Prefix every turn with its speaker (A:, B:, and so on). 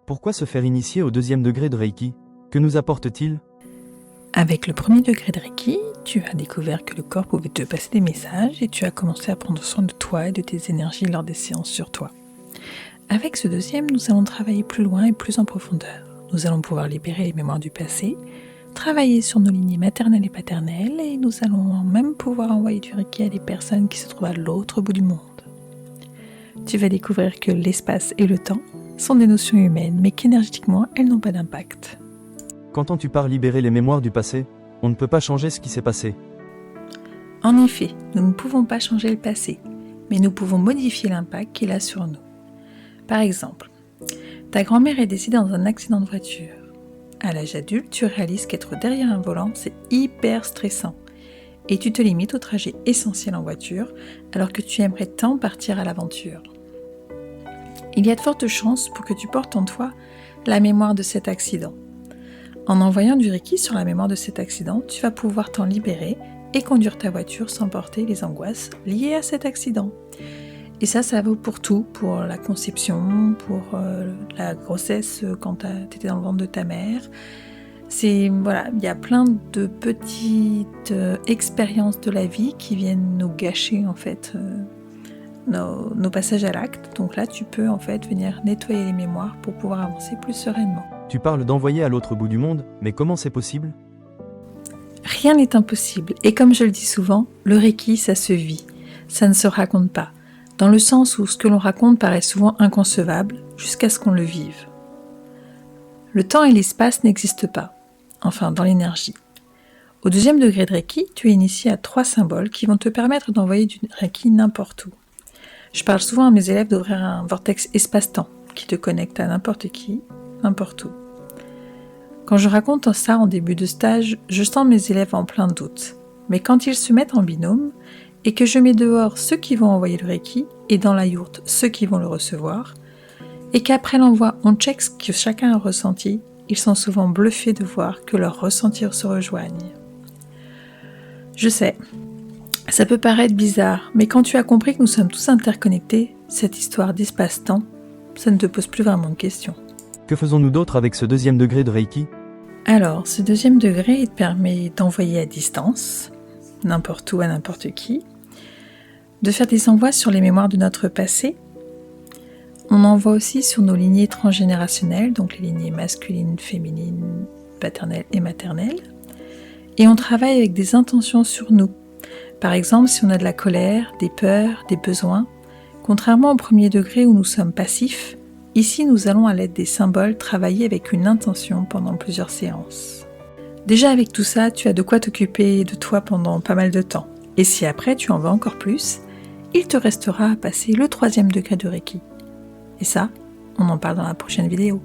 A: Pourquoi se faire initier au 2e degré de Reiki? Que nous apporte-t-il?
B: Avec le 1er degré de Reiki, tu as découvert que le corps pouvait te passer des messages et tu as commencé à prendre soin de toi et de tes énergies lors des séances sur toi. Avec ce 2e, nous allons travailler plus loin et plus en profondeur. Nous allons pouvoir libérer les mémoires du passé, travailler sur nos lignées maternelles et paternelles et nous allons même pouvoir envoyer du Reiki à des personnes qui se trouvent à l'autre bout du monde. Tu vas découvrir que l'espace et le temps sont des notions humaines, mais qu'énergétiquement, elles n'ont pas d'impact.
A: Qu'entends-tu par libérer les mémoires du passé? On ne peut pas changer ce qui s'est passé.
B: En effet, nous ne pouvons pas changer le passé, mais nous pouvons modifier l'impact qu'il a sur nous. Par exemple, ta grand-mère est décédée dans un accident de voiture. À l'âge adulte, tu réalises qu'être derrière un volant, c'est hyper stressant. Et tu te limites au trajet essentiel en voiture, alors que tu aimerais tant partir à l'aventure. Il y a de fortes chances pour que tu portes en toi la mémoire de cet accident. En envoyant du Reiki sur la mémoire de cet accident, tu vas pouvoir t'en libérer et conduire ta voiture sans porter les angoisses liées à cet accident. Et ça vaut pour tout, pour la conception, pour la grossesse quand tu étais dans le ventre de ta mère. Il y a plein de petites expériences de la vie qui viennent nous gâcher en fait nos passages à l'acte. Donc là, tu peux en fait venir nettoyer les mémoires pour pouvoir avancer plus sereinement.
A: Tu parles d'envoyer à l'autre bout du monde, mais comment c'est possible?
B: Rien n'est impossible. Et comme je le dis souvent, le Reiki, ça se vit. Ça ne se raconte pas. Dans le sens où ce que l'on raconte paraît souvent inconcevable jusqu'à ce qu'on le vive. Le temps et l'espace n'existent pas, enfin dans l'énergie. Au 2e degré de Reiki, tu es initié à 3 symboles qui vont te permettre d'envoyer du Reiki n'importe où. Je parle souvent à mes élèves d'ouvrir un vortex espace-temps qui te connecte à n'importe qui, n'importe où. Quand je raconte ça en début de stage, je sens mes élèves en plein doute. Mais quand ils se mettent en binôme, et que je mets dehors ceux qui vont envoyer le Reiki et dans la yourte ceux qui vont le recevoir, et qu'après l'envoi on check ce que chacun a ressenti, ils sont souvent bluffés de voir que leurs ressentis se rejoignent. Je sais, ça peut paraître bizarre, mais quand tu as compris que nous sommes tous interconnectés, cette histoire d'espace-temps, ça ne te pose plus vraiment de questions.
A: Que faisons-nous d'autre avec ce 2e degré de Reiki?
B: Alors, ce 2e degré, il te permet d'envoyer à distance, n'importe où à n'importe qui, de faire des envois sur les mémoires de notre passé. On envoie aussi sur nos lignées transgénérationnelles, donc les lignées masculines, féminines, paternelles et maternelles. Et on travaille avec des intentions sur nous. Par exemple, si on a de la colère, des peurs, des besoins, contrairement au 1er degré où nous sommes passifs, ici nous allons à l'aide des symboles travailler avec une intention pendant plusieurs séances. Déjà avec tout ça, tu as de quoi t'occuper de toi pendant pas mal de temps. Et si après tu en veux encore plus, il te restera à passer le 3e degré de Reiki. Et ça, on en parle dans la prochaine vidéo.